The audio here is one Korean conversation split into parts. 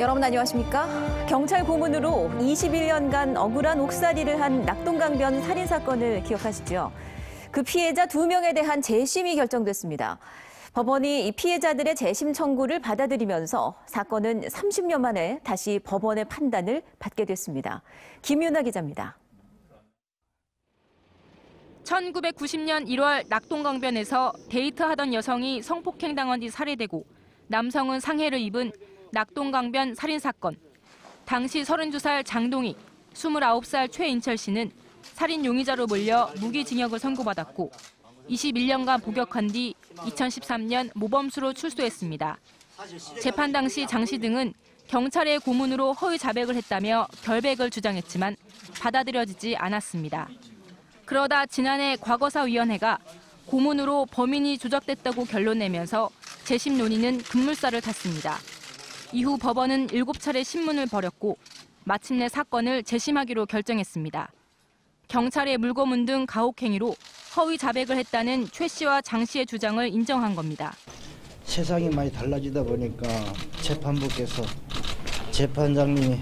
여러분 안녕하십니까? 경찰 고문으로 21년간 억울한 옥살이를 한 낙동강변 살인사건을 기억하시죠? 그 피해자 2명에 대한 재심이 결정됐습니다. 법원이 이 피해자들의 재심 청구를 받아들이면서 사건은 30년 만에 다시 법원의 판단을 받게 됐습니다. 김윤아 기자입니다. 1990년 1월 낙동강변에서 데이트하던 여성이 성폭행당한 뒤 살해되고 남성은 상해를 입은 낙동강변 살인사건. 당시 32살 장동익, 29살 최인철 씨는 살인 용의자로 몰려 무기징역을 선고받았고 21년간 복역한 뒤 2013년 모범수로 출소했습니다. 재판 당시 장 씨 등은 경찰의 고문으로 허위 자백을 했다며 결백을 주장했지만 받아들여지지 않았습니다. 그러다 지난해 과거사위원회가 고문으로 범인이 조작됐다고 결론 내면서 재심 논의는 급물살을 탔습니다. 이후 법원은 7차례 신문을 벌였고 마침내 사건을 재심하기로 결정했습니다. 경찰의 물고문 등 가혹행위로 허위 자백을 했다는 최 씨와 장 씨의 주장을 인정한 겁니다. 세상이 많이 달라지다 보니까 재판부께서 재판장님이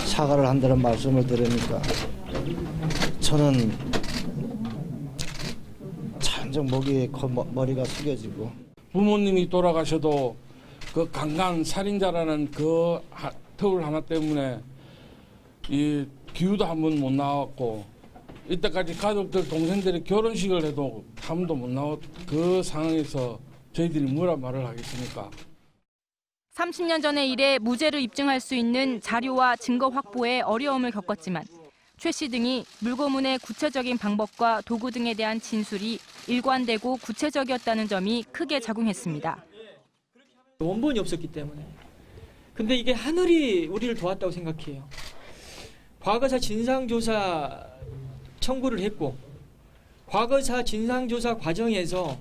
사과를 한다는 말씀을 들으니까 저는 잔뜩 머리가 숙여지고. 부모님이 돌아가셔도 그 강간 살인자라는 그 터울 하나 때문에 이 기후도 한 번 못 나왔고 이때까지 가족들 동생들이 결혼식을 해도 한 번도 못 나왔 그 상황에서 저희들이 뭐라 말을 하겠습니까? 30년 전의 일에 무죄를 입증할 수 있는 자료와 증거 확보에 어려움을 겪었지만 최 씨 등이 물고문의 구체적인 방법과 도구 등에 대한 진술이 일관되고 구체적이었다는 점이 크게 작용했습니다. 원본이 없었기 때문에. 근데 이게 하늘이 우리를 도왔다고 생각해요. 과거사 진상조사 청구를 했고 과거사 진상조사 과정에서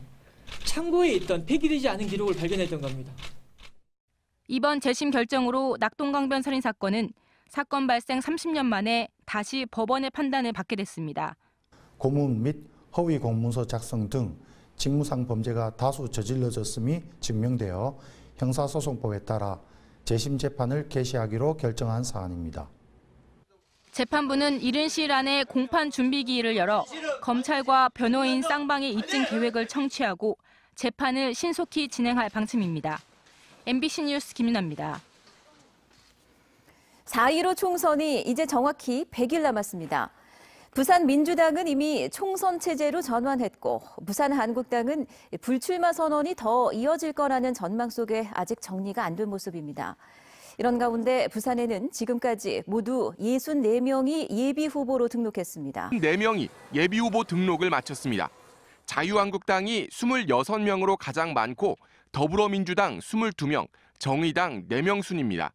창고에 있던 폐기되지 않은 기록을 발견했던 겁니다. 이번 재심 결정으로 낙동강변 살인 사건은 사건 발생 30년 만에 다시 법원의 판단을 받게 됐습니다. 고문 및 허위 공문서 작성 등 직무상 범죄가 다수 저질러졌음이 증명되어 형사소송법에 따라 재심 재판을 개시하기로 결정한 사안입니다. 재판부는 이른 시일 안에 공판 준비기일을 열어 검찰과 변호인 쌍방의 입증 계획을 청취하고 재판을 신속히 진행할 방침입니다. MBC 뉴스 김윤아입니다. 4.15 총선이 이제 정확히 100일 남았습니다. 부산 민주당은 이미 총선 체제로 전환했고 부산 한국당은 불출마 선언이 더 이어질 거라는 전망 속에 아직 정리가 안 된 모습입니다. 이런 가운데 부산에는 지금까지 모두 64명이 예비 후보로 등록했습니다. 4명이 예비 후보 등록을 마쳤습니다. 자유한국당이 26명으로 가장 많고 더불어민주당 22명, 정의당 4명 순입니다.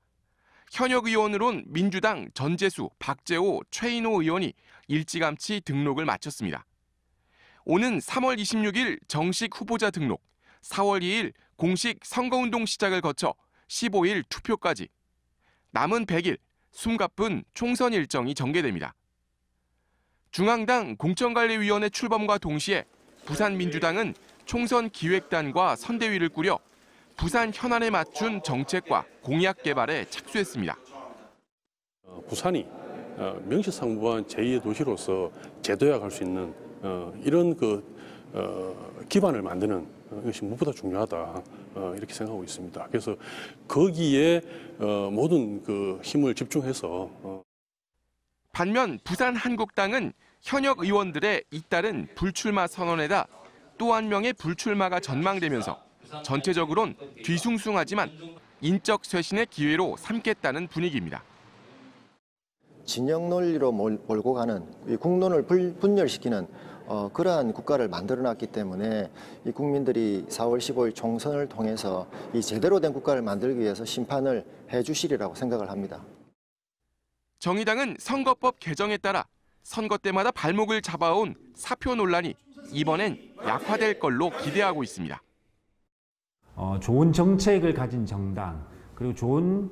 현역 의원으론 민주당 전재수, 박재호, 최인호 의원이 일찌감치 등록을 마쳤습니다. 오는 3월 26일 정식 후보자 등록, 4월 2일 공식 선거운동 시작을 거쳐 15일 투표까지 남은 100일 숨가쁜 총선 일정이 전개됩니다. 중앙당 공천관리위원회 출범과 동시에 부산민주당은 총선 기획단과 선대위를 꾸려 부산 현안에 맞춘 정책과 공약 개발에 착수했습니다. 부산이 명실상부한 제2의 도시로서 재도약할 수 있는 이런 기반을 만드는 것이 무엇보다 중요하다 이렇게 생각하고 있습니다. 그래서 거기에 모든 힘을 집중해서. 반면 부산 한국당은 현역 의원들의 잇따른 불출마 선언에다 또 한 명의 불출마가 전망되면서 전체적으론 뒤숭숭하지만 인적 쇄신의 기회로 삼겠다는 분위기입니다. 진영 논리로 몰고 가는 이 국론을 분열시키는 그러한 국가를 만들어놨기 때문에 이 국민들이 4월 15일 총선을 통해서 이 제대로 된 국가를 만들기 위해서 심판을 해주시리라고 생각을 합니다. 정의당은 선거법 개정에 따라 선거 때마다 발목을 잡아온 사표 논란이 이번엔 약화될 걸로 기대하고 있습니다. 좋은 정책을 가진 정당, 그리고 좋은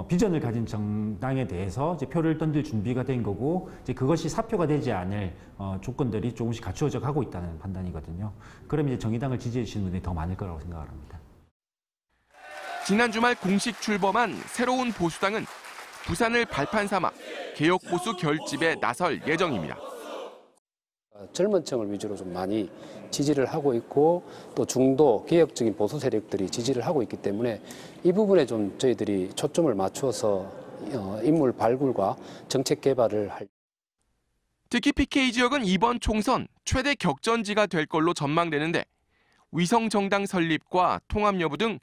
비전을 가진 정당에 대해서 이제 표를 던질 준비가 된 거고, 이제 그것이 사표가 되지 않을 조건들이 조금씩 갖추어져 가고 있다는 판단이거든요. 그러면 이제 정의당을 지지해 주시는 분들이 더 많을 거라고 생각을 합니다. 지난 주말 공식 출범한 새로운 보수당은 부산을 발판 삼아 개혁 보수 결집에 나설 예정입니다. 젊은 층을 위주로 좀 많이 지지를 하고 있고 또 중도 개혁적인 보수 세력들이 지지를 하고 있기 때문에 이 부분에 좀 저희들이 초점을 맞추어서 인물 발굴과 정책 개발을 할. 특히 PK 지역은 이번 총선 최대 격전지가 될 걸로 전망되는데 위성 정당 설립과 통합 여부 등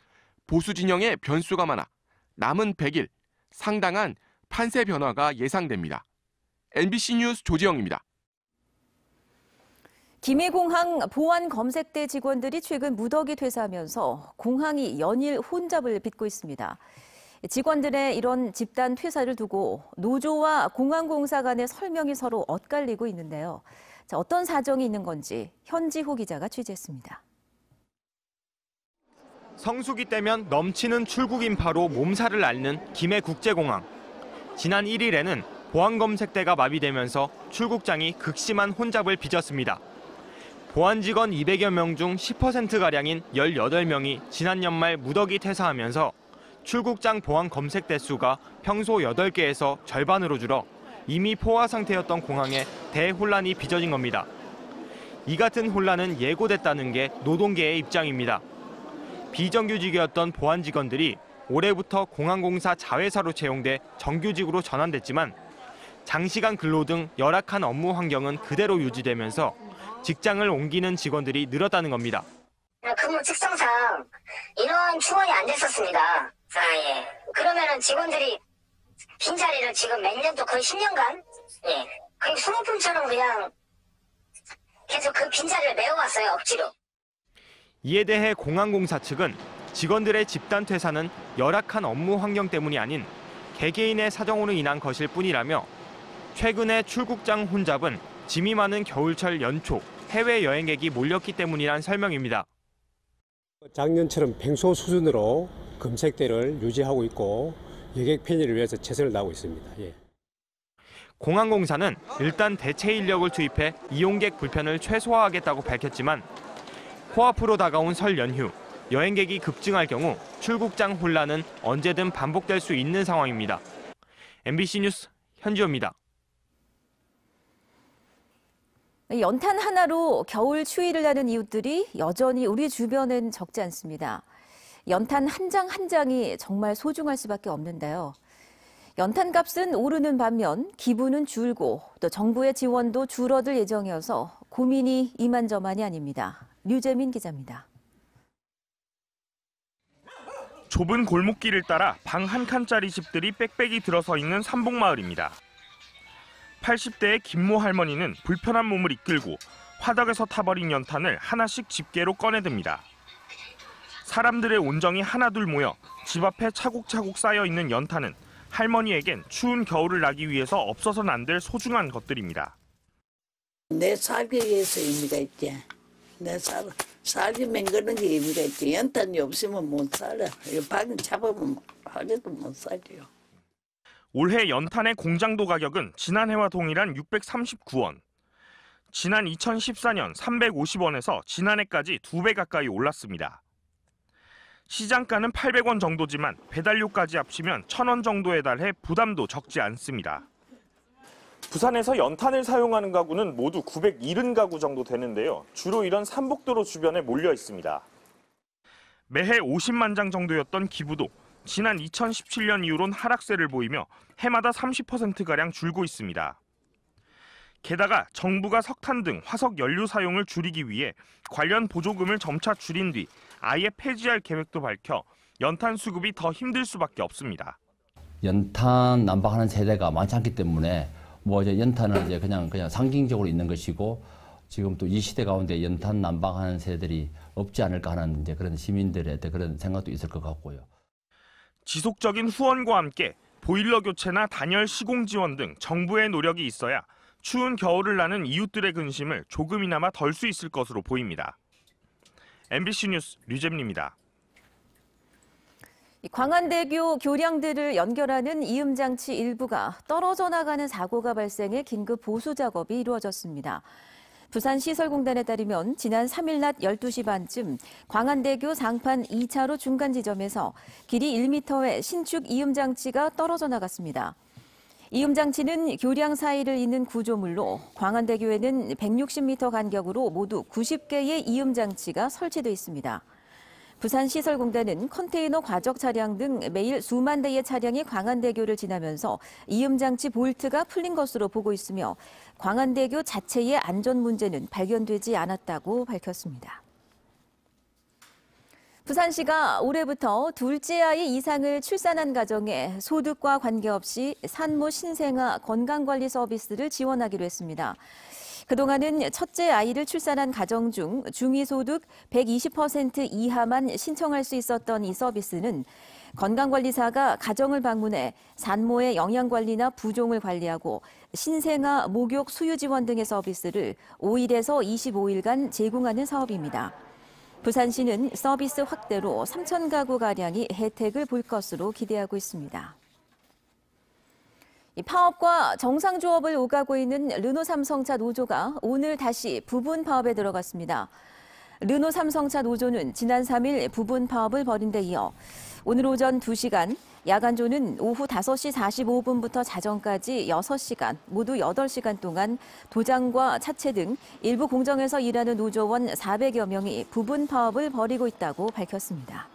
보수 진영의 변수가 많아 남은 100일 상당한 판세 변화가 예상됩니다. MBC 뉴스 조지영입니다. 김해공항 보안 검색대 직원들이 최근 무더기 퇴사하면서 공항이 연일 혼잡을 빚고 있습니다. 직원들의 이런 집단 퇴사를 두고 노조와 공항공사 간의 설명이 서로 엇갈리고 있는데요. 자, 어떤 사정이 있는 건지 현지호 기자가 취재했습니다. 성수기 때면 넘치는 출국 인파로 몸살을 앓는 김해국제공항. 지난 1일에는 보안검색대가 마비되면서 출국장이 극심한 혼잡을 빚었습니다. 보안 직원 200여 명 중 10%가량인 18명이 지난 연말 무더기 퇴사하면서 출국장 보안 검색대 수가 평소 8개에서 절반으로 줄어 이미 포화 상태였던 공항에 대혼란이 빚어진 겁니다. 이 같은 혼란은 예고됐다는 게 노동계의 입장입니다. 비정규직이었던 보안 직원들이 올해부터 공항공사 자회사로 채용돼 정규직으로 전환됐지만 장시간 근로 등 열악한 업무 환경은 그대로 유지되면서 직장을 옮기는 직원들이 늘었다는 겁니다. 근무 특성상 인원 충원이 안 됐었습니다. 그러면은 직원들이 빈자리를 지금 몇 년도 거의 10년간 거의 소모품처럼 그냥 계속 그 빈자리를 메워왔어요, 억지로. 이에 대해 공항공사 측은 직원들의 집단 퇴사는 열악한 업무 환경 때문이 아닌 개개인의 사정으로 인한 것일 뿐이라며 최근의 출국장 혼잡은 짐이 많은 겨울철 연초 해외 여행객이 몰렸기 때문이란 설명입니다. 작년처럼 평소 수준으로 검색대를 유지하고 있고 여객 편의를 위해서 최선을 다하고 있습니다. 공항공사는 일단 대체 인력을 투입해 이용객 불편을 최소화하겠다고 밝혔지만 코앞으로 다가온 설 연휴, 여행객이 급증할 경우 출국장 혼란은 언제든 반복될 수 있는 상황입니다. MBC 뉴스 현지호입니다. 연탄 하나로 겨울 추위를 나는 이웃들이 여전히 우리 주변엔 적지 않습니다. 연탄 한 장 한 장이 정말 소중할 수밖에 없는데요. 연탄 값은 오르는 반면 기부는 줄고 또 정부의 지원도 줄어들 예정이어서 고민이 이만저만이 아닙니다. 류재민 기자입니다. 좁은 골목길을 따라 방 한 칸짜리 집들이 빽빽이 들어서 있는 삼복마을입니다. 80대의 김모 할머니는 불편한 몸을 이끌고 화덕에서 타버린 연탄을 하나씩 집게로 꺼내듭니다. 사람들의 온정이 하나둘 모여 집 앞에 차곡차곡 쌓여 있는 연탄은 할머니에겐 추운 겨울을 나기 위해서 없어서는 안 될 소중한 것들입니다. 내 살기 위해서 의미가 있지. 내 살기 맹그는 게 의미가 있지. 연탄이 없으면 못 살아. 방은 잡으면 하루도 못 살죠. 올해 연탄의 공장도 가격은 지난해와 동일한 639원. 지난 2014년 350원에서 지난해까지 2배 가까이 올랐습니다. 시장가는 800원 정도지만 배달료까지 합치면 1,000원 정도에 달해 부담도 적지 않습니다. 부산에서 연탄을 사용하는 가구는 모두 970가구 정도 되는데요. 주로 이런 삼복도로 주변에 몰려 있습니다. 매해 50만 장 정도였던 기부도 지난 2017년 이후론 하락세를 보이며 해마다 30%가량 줄고 있습니다. 게다가 정부가 석탄 등 화석 연료 사용을 줄이기 위해 관련 보조금을 점차 줄인 뒤 아예 폐지할 계획도 밝혀 연탄 수급이 더 힘들 수밖에 없습니다. 연탄 난방하는 세대가 많지 않기 때문에 이제 연탄은 이제 그냥 상징적으로 있는 것이고 지금 또 이 시대 가운데 연탄 난방하는 세대들이 없지 않을까 하는 이제 그런 시민들의 그런 생각도 있을 것 같고요. 지속적인 후원과 함께 보일러 교체나 단열 시공 지원 등 정부의 노력이 있어야 추운 겨울을 나는 이웃들의 근심을 조금이나마 덜 수 있을 것으로 보입니다. MBC 뉴스 류재민입니다. 광안대교 교량들을 연결하는 이음장치 일부가 떨어져 나가는 사고가 발생해 긴급 보수 작업이 이루어졌습니다. 부산시설공단에 따르면 지난 3일 낮 12시 반쯤 광안대교 상판 2차로 중간 지점에서 길이 1m의 신축 이음장치가 떨어져 나갔습니다. 이음장치는 교량 사이를 잇는 구조물로 광안대교에는 160m 간격으로 모두 90개의 이음장치가 설치돼 있습니다. 부산시설공단은 컨테이너 과적 차량 등 매일 수만 대의 차량이 광안대교를 지나면서 이음장치 볼트가 풀린 것으로 보고 있으며 광안대교 자체의 안전 문제는 발견되지 않았다고 밝혔습니다. 부산시가 올해부터 둘째 아이 이상을 출산한 가정에 소득과 관계없이 산모 신생아 건강관리 서비스를 지원하기로 했습니다. 그동안은 첫째 아이를 출산한 가정 중 중위소득 120% 이하만 신청할 수 있었던 이 서비스는 건강관리사가 가정을 방문해 산모의 영양관리나 부종을 관리하고 신생아 목욕 수유 지원 등의 서비스를 5일에서 25일간 제공하는 사업입니다. 부산시는 서비스 확대로 3,000가구가량이 혜택을 볼 것으로 기대하고 있습니다. 파업과 정상조업을 오가고 있는 르노삼성차 노조가 오늘 다시 부분 파업에 들어갔습니다. 르노삼성차 노조는 지난 3일 부분 파업을 벌인 데 이어 오늘 오전 2시간, 야간조는 오후 5시 45분부터 자정까지 6시간, 모두 8시간 동안 도장과 차체 등 일부 공정에서 일하는 노조원 400여 명이 부분 파업을 벌이고 있다고 밝혔습니다.